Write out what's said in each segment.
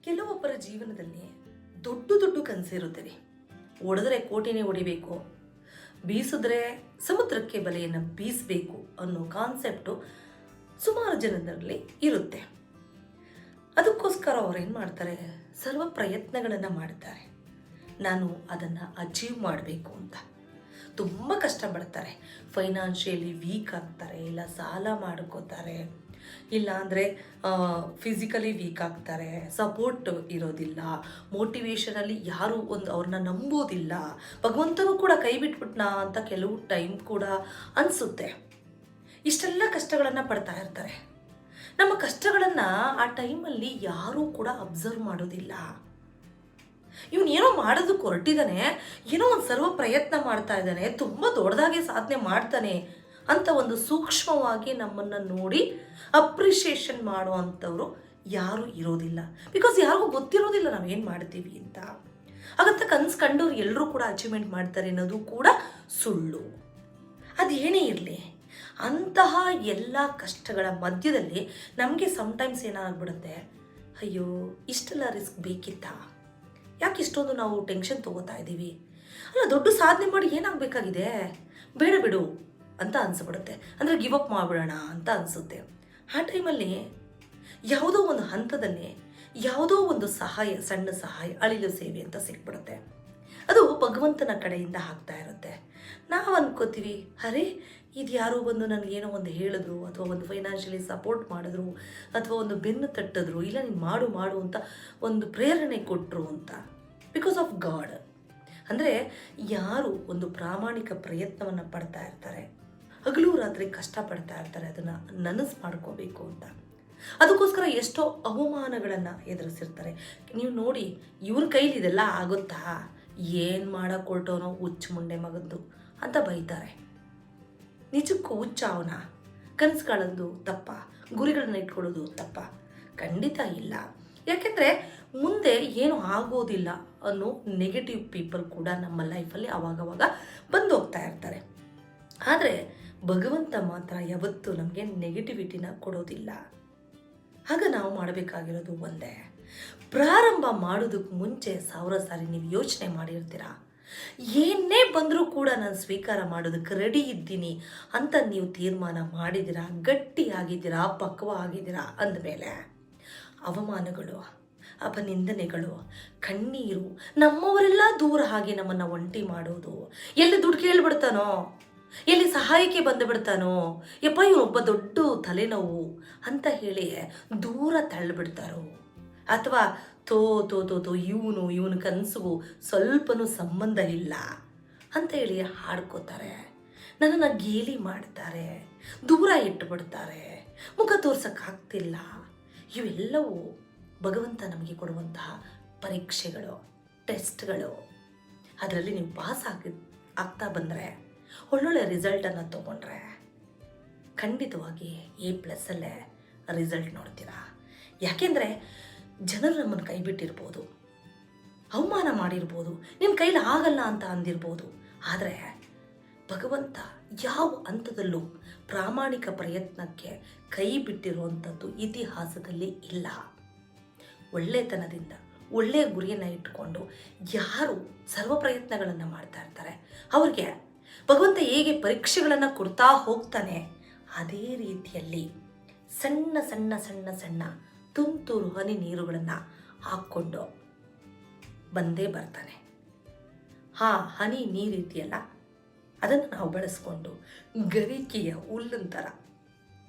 ಕೆಲವೊಬ್ಬರ ಜೀವನದಲ್ಲಿ ದೊಡ್ಡ ದೊಡ್ಡ ಕನಸಿರುತ್ತದೆ. ಹೊಡೆದ್ರೆ ಕೋಟೆನೇ ಹೊಡಿಬೇಕು, ಬೀಸಿದ್ರೆ ಸಮುದ್ರಕ್ಕೆ ಬಲೆಯನ್ನು ಬೀಸಬೇಕು ಅನ್ನೋ ಕಾನ್ಸೆಪ್ಟು ಸುಮಾರು ಜನರಲ್ಲಿ ಇರುತ್ತೆ. ಅದಕ್ಕೋಸ್ಕರ ಅವ್ರು ಏನು ಮಾಡ್ತಾರೆ, ಸರ್ವ ಪ್ರಯತ್ನಗಳನ್ನು ಮಾಡ್ತಾರೆ. ನಾನು ಅದನ್ನು ಅಚೀವ್ ಮಾಡಬೇಕು ಅಂತ ತುಂಬ ಕಷ್ಟಪಡ್ತಾರೆ. ಫೈನಾನ್ಷಿಯಲಿ ವೀಕ್ ಆಗ್ತಾರೆ, ಇಲ್ಲ ಸಾಲ ಮಾಡ್ಕೋತಾರೆ, ಇಲ್ಲ ಅಂದರೆ ಫಿಸಿಕಲಿ ವೀಕ್ ಆಗ್ತಾರೆ, ಸಪೋರ್ಟ್ ಇರೋದಿಲ್ಲ, ಮೋಟಿವೇಶನಲ್ಲಿ ಯಾರು ಅವ್ರನ್ನ ನಂಬೋದಿಲ್ಲ, ಭಗವಂತನೂ ಕೂಡ ಕೈ ಬಿಟ್ಬಿಟ್ನಾ ಅಂತ ಕೆಲವು ಟೈಮ್ ಕೂಡ ಅನಿಸುತ್ತೆ. ಇಷ್ಟೆಲ್ಲ ಕಷ್ಟಗಳನ್ನು ಪಡ್ತಾ ಇರ್ತಾರೆ. ನಮ್ಮ ಕಷ್ಟಗಳನ್ನು ಆ ಟೈಮಲ್ಲಿ ಯಾರೂ ಕೂಡ ಅಬ್ಸರ್ವ್ ಮಾಡೋದಿಲ್ಲ. ಇವನು ಏನೋ ಮಾಡೋದಕ್ಕೆ ಹೊರಟಿದ್ದಾನೆ, ಏನೋ ಒಂದು ಸರ್ವ ಪ್ರಯತ್ನ ಮಾಡ್ತಾ ಇದ್ದಾನೆ, ತುಂಬ ದೊಡ್ಡದಾಗಿ ಸಾಧನೆ ಮಾಡ್ತಾನೆ ಅಂತ ಒಂದು ಸೂಕ್ಷ್ಮವಾಗಿ ನಮ್ಮನ್ನು ನೋಡಿ ಅಪ್ರಿಷಿಯೇಷನ್ ಮಾಡೋ ಅಂಥವ್ರು ಯಾರೂ ಇರೋದಿಲ್ಲ. ಬಿಕಾಸ್ ಯಾರಿಗೂ ಗೊತ್ತಿರೋದಿಲ್ಲ ನಾವೇನು ಮಾಡ್ತೀವಿ ಅಂತ. ಹಾಗಂತ ಕನಸು ಕಂಡವ್ರು ಎಲ್ಲರೂ ಕೂಡ ಅಚೀವ್ಮೆಂಟ್ ಮಾಡ್ತಾರೆ ಅನ್ನೋದು ಕೂಡ ಸುಳ್ಳು. ಅದೇನೇ ಇರಲಿ, ಅಂತಹ ಎಲ್ಲ ಕಷ್ಟಗಳ ಮಧ್ಯದಲ್ಲಿ ನಮಗೆ ಸಮ್ಟೈಮ್ಸ್ ಏನಾಗ್ಬಿಡುತ್ತೆ, ಅಯ್ಯೋ ಇಷ್ಟೆಲ್ಲ ರಿಸ್ಕ್ ಬೇಕಿತ್ತಾ, ಯಾಕೆ ಇಷ್ಟೊಂದು ನಾವು ಟೆನ್ಷನ್ ತೊಗೋತಾ ಇದ್ದೀವಿ, ಅಲ್ಲ ದೊಡ್ಡ ಸಾಧನೆ ಮಾಡಿ ಏನಾಗಬೇಕಾಗಿದೆ, ಬೇಡ ಬಿಡು ಅಂತ ಅನಿಸ್ಬಿಡುತ್ತೆ. ಅಂದರೆ ಗಿವ್ ಅಪ್ ಮಾಡಿಬಿಡೋಣ ಅಂತ ಅನಿಸುತ್ತೆ. ಆ ಟೈಮಲ್ಲಿ ಯಾವುದೋ ಒಂದು ಹಂತದಲ್ಲಿ ಯಾವುದೋ ಒಂದು ಸಹಾಯ, ಸಣ್ಣ ಸಹಾಯ, ಅಳಿಲು ಸೇವೆ ಅಂತ ಸಿಕ್ಬಿಡುತ್ತೆ. ಅದು ಭಗವಂತನ ಕಡೆಯಿಂದ ಆಗ್ತಾ ಇರುತ್ತೆ. ನಾವು ಅನ್ಕೋತೀವಿ, ಅರೆ ಇದು ಯಾರೋ ಬಂದು ನನಗೇನೋ ಒಂದು ಹೇಳಿದ್ರು, ಅಥವಾ ಒಂದು ಫೈನಾನ್ಷಿಯಲಿ ಸಪೋರ್ಟ್ ಮಾಡಿದ್ರು, ಅಥವಾ ಒಂದು ಬೆನ್ನು ತಟ್ಟಿದ್ರು, ಇಲ್ಲ ನೀನು ಮಾಡು ಮಾಡು ಅಂತ ಒಂದು ಪ್ರೇರಣೆ ಕೊಟ್ಟರು ಅಂತ. Because of god. ಅಂದರೆ ಯಾರು ಒಂದು ಪ್ರಾಮಾಣಿಕ ಪ್ರಯತ್ನವನ್ನು ಪಡ್ತಾ ಇರ್ತಾರೆ, ಹಗಲು ರಾತ್ರಿ ಕಷ್ಟಪಡ್ತಾ ಇರ್ತಾರೆ, ಅದನ್ನು ನನಸು ಮಾಡ್ಕೋಬೇಕು ಅಂತ. ಅದಕ್ಕೋಸ್ಕರ ಎಷ್ಟೋ ಅವಮಾನಗಳನ್ನು ಎದುರಿಸಿರ್ತಾರೆ. ನೀವು ನೋಡಿ, ಇವ್ರ ಕೈಲಿ ಇದೆಲ್ಲ ಆಗುತ್ತಾ, ಏನು ಮಾಡೋಕೆ ಹೊರಟೋನೋ ಹುಚ್ಚು ಮುಂಡೆ ಮಗಂದು ಅಂತ ಬೈತಾರೆ. ನಿಜಕ್ಕೂ ಹುಚ್ಚ ಅವನ, ಕನಸುಗಳಂದು ತಪ್ಪ, ಗುರಿಗಳನ್ನ ಇಟ್ಕೊಳ್ಳೋದು ತಪ್ಪ? ಖಂಡಿತ ಇಲ್ಲ. ಯಾಕೆಂದರೆ ಮುಂದೆ ಏನು ಆಗೋದಿಲ್ಲ ಅನ್ನೋ ನೆಗೆಟಿವ್ ಪೀಪಲ್ ಕೂಡ ನಮ್ಮ ಲೈಫಲ್ಲಿ ಆವಾಗವಾಗ ಬಂದು ಹೋಗ್ತಾ ಇರ್ತಾರೆ. ಆದರೆ ಭಗವಂತ ಮಾತ್ರ ಯಾವತ್ತೂ ನಮಗೆ ನೆಗೆಟಿವಿಟಿನ ಕೊಡೋದಿಲ್ಲ. ಆಗ ನಾವು ಮಾಡಬೇಕಾಗಿರೋದು ಒಂದೇ, ಪ್ರಾರಂಭ ಮಾಡೋದಕ್ಕೆ ಮುಂಚೆ 1000 ಸಾರಿ ನೀವು ಯೋಚನೆ ಮಾಡಿರ್ತೀರಾ, ಏನೇ ಬಂದರೂ ಕೂಡ ನಾನು ಸ್ವೀಕಾರ ಮಾಡೋದಕ್ಕೆ ರೆಡಿ ಇದ್ದೀನಿ ಅಂತ ನೀವು ತೀರ್ಮಾನ ಮಾಡಿದ್ದೀರಾ, ಗಟ್ಟಿಯಾಗಿದ್ದೀರಾ, ಪಕ್ವ ಆಗಿದ್ದೀರಾ ಅಂದಮೇಲೆ ಅವಮಾನಗಳು, ಅಪನಿಂದನೆಗಳು, ಕಣ್ಣೀರು, ನಮ್ಮವರೆಲ್ಲ ದೂರ ಆಗಿ ನಮ್ಮನ್ನು ಒಂಟಿ ಮಾಡೋದು, ಎಲ್ಲಿ ದುಡ್ಡು ಕೇಳಿಬಿಡ್ತಾನೋ, ಎಲ್ಲಿ ಸಹಾಯಕ್ಕೆ ಬಂದು ಬಿಡ್ತಾನೋ, ಯಪ್ಪ ಇವನೊಬ್ಬ ದೊಡ್ಡ ತಲೆನೋವು ಅಂತ ಹೇಳಿ ದೂರ ತಳ್ಳಿಬಿಡ್ತಾರೋ, ಅಥವಾ ತೋ ತೋ ತೋ ತೋ ಇವನು ಕನಸಿಗೂ ಸ್ವಲ್ಪನೂ ಸಂಬಂಧ ಇಲ್ಲ ಅಂತ ಹೇಳಿ ಹಾಡ್ಕೋತಾರೆ, ನನ್ನನ್ನು ಗೇಲಿ ಮಾಡ್ತಾರೆ, ದೂರ ಇಟ್ಟುಬಿಡ್ತಾರೆ, ಮುಖ ತೋರ್ಸೋಕ್ಕಾಗ್ತಿಲ್ಲ. ಇವೆಲ್ಲವೂ ಭಗವಂತ ನಮಗೆ ಕೊಡುವಂತಹ ಪರೀಕ್ಷೆಗಳು, ಟೆಸ್ಟ್ಗಳು. ಅದರಲ್ಲಿ ನೀವು ಪಾಸ್ ಆಗ್ತಾ ಬಂದರೆ, ಒಳ್ಳೊಳ್ಳೆ ರಿಸಲ್ಟನ್ನು ತೊಗೊಂಡ್ರೆ ಖಂಡಿತವಾಗಿ A+ಅಲ್ಲೇ ರಿಸಲ್ಟ್ ನೋಡ್ತೀರಾ. ಯಾಕೆಂದರೆ ಜನರು ನಮ್ಮನ್ನು ಕೈ ಬಿಟ್ಟಿರ್ಬೋದು, ಅವಮಾನ ಮಾಡಿರ್ಬೋದು, ನಿಮ್ಮ ಕೈಲಿ ಆಗಲ್ಲ ಅಂತ ಅಂದಿರ್ಬೋದು. ಆದರೆ ಭಗವಂತ ಯಾವ ಹಂತದಲ್ಲೂ ಪ್ರಾಮಾಣಿಕ ಪ್ರಯತ್ನಕ್ಕೆ ಕೈ ಬಿಟ್ಟಿರುವಂಥದ್ದು ಇತಿಹಾಸದಲ್ಲಿ ಇಲ್ಲ. ಒಳ್ಳೆತನದಿಂದ ಒಳ್ಳೆಯ ಗುರಿಯನ್ನು ಇಟ್ಟುಕೊಂಡು ಯಾರು ಸರ್ವ ಪ್ರಯತ್ನಗಳನ್ನು ಮಾಡ್ತಾ ಇರ್ತಾರೆ, ಅವ್ರಿಗೆ ಭಗವಂತ ಹೇಗೆ ಪರೀಕ್ಷೆಗಳನ್ನು ಕೊಡ್ತಾ ಹೋಗ್ತಾನೆ, ಅದೇ ರೀತಿಯಲ್ಲಿ ಸಣ್ಣ ಸಣ್ಣ ಸಣ್ಣ ಸಣ್ಣ ತುಂತುರು ಹನಿ ನೀರುಗಳನ್ನು ಹಾಕ್ಕೊಂಡು ಬಂದೇ ಬರ್ತಾನೆ. ಆ ಹನಿ ನೀರಿದೆಯಲ್ಲ, ಅದನ್ನು ನಾವು ಬಳಸ್ಕೊಂಡು ಗರಿಕೆಯ ಹುಲ್ಲಿನ ಥರ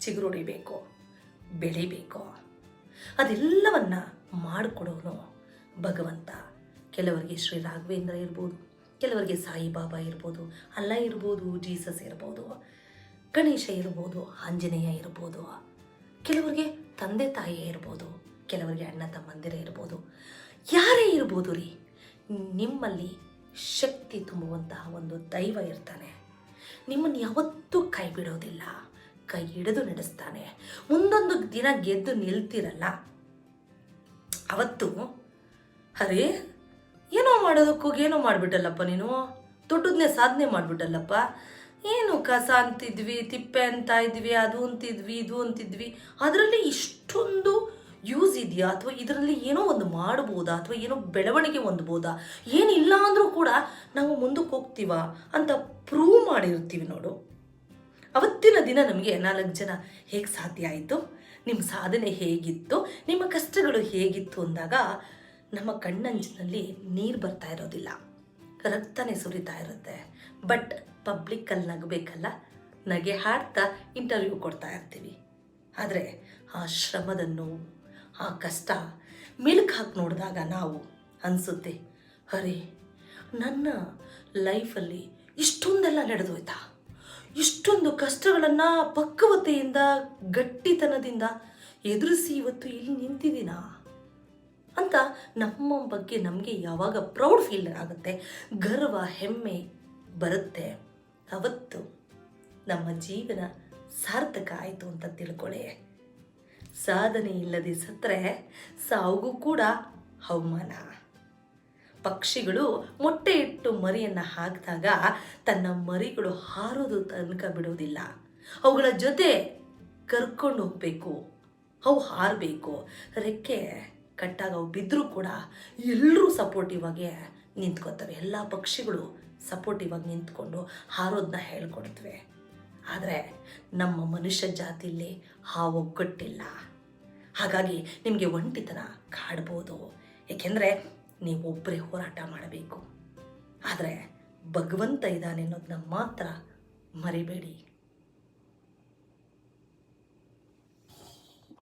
ಚಿಗುರೊಡಿಬೇಕು, ಬೆಳಿಬೇಕು. ಅದೆಲ್ಲವನ್ನು ಮಾಡಿಕೊಡೋನು ಭಗವಂತ. ಕೆಲವರಿಗೆ ಶ್ರೀ ರಾಘವೇಂದ್ರ ಇರ್ಬೋದು, ಕೆಲವರಿಗೆ ಸಾಯಿಬಾಬಾ ಇರ್ಬೋದು, ಅಲ್ಲ ಇರ್ಬೋದು, ಜೀಸಸ್ ಇರ್ಬೋದು, ಗಣೇಶ ಇರ್ಬೋದು, ಆಂಜನೇಯ ಇರ್ಬೋದು, ಕೆಲವರಿಗೆ ತಂದೆ ತಾಯಿ ಇರ್ಬೋದು, ಕೆಲವರಿಗೆ ಅಣ್ಣ ತಮ್ಮಂದಿರೇ ಇರ್ಬೋದು, ಯಾರೇ ಇರ್ಬೋದು ರೀ. ನಿಮ್ಮಲ್ಲಿ ಶಕ್ತಿ ತುಂಬುವಂತಹ ಒಂದು ದೈವ ಇರ್ತಾನೆ. ನಿಮ್ಮನ್ನು ಯಾವತ್ತೂ ಕೈ ಬಿಡೋದಿಲ್ಲ, ಕೈ ಹಿಡಿದು ನಡೆಸ್ತಾನೆ. ಮುಂದೊಂದು ದಿನ ಗೆದ್ದು ನಿಲ್ತಿರಲ್ಲ, ಅವತ್ತು ಅರೇ ಏನೋ ಮಾಡೋದಕ್ಕೋಗಿ ಏನೋ ಮಾಡಿಬಿಟ್ಟಲ್ಲಪ್ಪ, ನೀನು ದೊಡ್ಡದನ್ನೇ ಸಾಧನೆ ಮಾಡಿಬಿಟ್ಟಲ್ಲಪ್ಪ, ಏನು ಕಸ ಅಂತಿದ್ವಿ, ತಿಪ್ಪೆ ಅಂತ ಇದ್ವಿ, ಅದು ಅಂತಿದ್ವಿ, ಇದು ಅಂತಿದ್ವಿ, ಅದರಲ್ಲಿ ಇಷ್ಟೊಂದು ಯೂಸ್ ಇದೆಯಾ ಇದೆಯಾ, ಅಥವಾ ಇದರಲ್ಲಿ ಏನೋ ಒಂದು ಮಾಡ್ಬೋದಾ, ಅಥವಾ ಏನೋ ಬೆಳವಣಿಗೆ ಹೊಂದ್ಬೋದಾ, ಏನಿಲ್ಲ ಅಂದರೂ ಕೂಡ ನಾವು ಮುಂದಕ್ಕೆ ಹೋಗ್ತೀವಾ ಅಂತ ಪ್ರೂವ್ ಮಾಡಿರ್ತೀವಿ ನೋಡು. ಅವತ್ತಿನ ದಿನ ನಮಗೆ 4 ಜನ ಹೇಗೆ ಸಾಧ್ಯ ಆಯಿತು, ನಿಮ್ಮ ಸಾಧನೆ ಹೇಗಿತ್ತು, ನಿಮ್ಮ ಕಷ್ಟಗಳು ಹೇಗಿತ್ತು ಅಂದಾಗ ನಮ್ಮ ಕಣ್ಣಂಚಿನಲ್ಲಿ ನೀರು ಬರ್ತಾ ಇರೋದಿಲ್ಲ, ರಕ್ತನೇ ಸುರಿತಾ ಇರುತ್ತೆ. ಬಟ್ ಪಬ್ಲಿಕ್ಕಲ್ಲಿ ನಗಬೇಕಲ್ಲ, ನಗೆ ಹಾಡ್ತಾ ಇಂಟರ್ವ್ಯೂ ಕೊಡ್ತಾ ಇರ್ತೀವಿ. ಆದರೆ ಆ ಶ್ರಮದ ನೋವು, ಆ ಕಷ್ಟ ಮೆಲುಕು ಹಾಕಿ ನೋಡಿದಾಗ ನಾವು ಅನಿಸುತ್ತೆ, ಅರೆ ನನ್ನ ಲೈಫಲ್ಲಿ ಇಷ್ಟೊಂದೆಲ್ಲ ನಡೆದೋಯ್ತಾ, ಇಷ್ಟೊಂದು ಕಷ್ಟಗಳನ್ನು ಪಕ್ವತೆಯಿಂದ ಗಟ್ಟಿತನದಿಂದ ಎದುರಿಸಿ ಇವತ್ತು ಇಲ್ಲಿ ನಿಂತಿದ್ದೀನಾ ಅಂತ ನಮ್ಮ ಬಗ್ಗೆ ನಮಗೆ ಯಾವಾಗ ಪ್ರೌಡ್ ಫೀಲ್ ಆಗುತ್ತೆ, ಗರ್ವ ಹೆಮ್ಮೆ ಬರುತ್ತೆ, ಅವತ್ತು ನಮ್ಮ ಜೀವನ ಸಾರ್ಥಕ ಆಯಿತು ಅಂತ ತಿಳ್ಕೊಳ್ಳಿ. ಸಾಧನೆ ಇಲ್ಲದೆ ಸತ್ತರೆ ಸಾವುಗೂ ಕೂಡ ಅವಮಾನ. ಪಕ್ಷಿಗಳು ಮೊಟ್ಟೆ ಇಟ್ಟು ಮರಿಯನ್ನು ಹಾಕಿದಾಗ ತನ್ನ ಮರಿಗಳು ಹಾರೋದು ತನಕ ಬಿಡೋದಿಲ್ಲ, ಅವುಗಳ ಜೊತೆ ಕರ್ಕೊಂಡು ಹೋಗಬೇಕು, ಅವು ಹಾರಬೇಕು. ರೆಕ್ಕೆ ಕಟ್ಟಾಗ ಅವು ಬಿದ್ದರೂ ಕೂಡ ಎಲ್ಲರೂ ಸಪೋರ್ಟಿವ್ ಆಗಿ ನಿಂತ್ಕೋತವೆ. ಎಲ್ಲ ಪಕ್ಷಿಗಳು ಸಪೋರ್ಟಿವ್ ಆಗಿ ನಿಂತ್ಕೊಂಡು ಹಾರೋದನ್ನ ಹೇಳ್ಕೊಡ್ತವೆ. ಆದರೆ ನಮ್ಮ ಮನುಷ್ಯ ಜಾತಿಯಲ್ಲಿ ಆ ಒಗ್ಗಟ್ಟಿಲ್ಲ. ಹಾಗಾಗಿ ನಿಮಗೆ ಒಂಟಿತನ ಕಾಡ್ಬೋದು, ಏಕೆಂದರೆ ನೀವೊಬ್ಬರೇ ಹೋರಾಟ ಮಾಡಬೇಕು. ಆದರೆ ಭಗವಂತ ಇದ್ದಾನೆ ಅನ್ನೋದನ್ನ ಮಾತ್ರ ಮರಿಬೇಡಿ.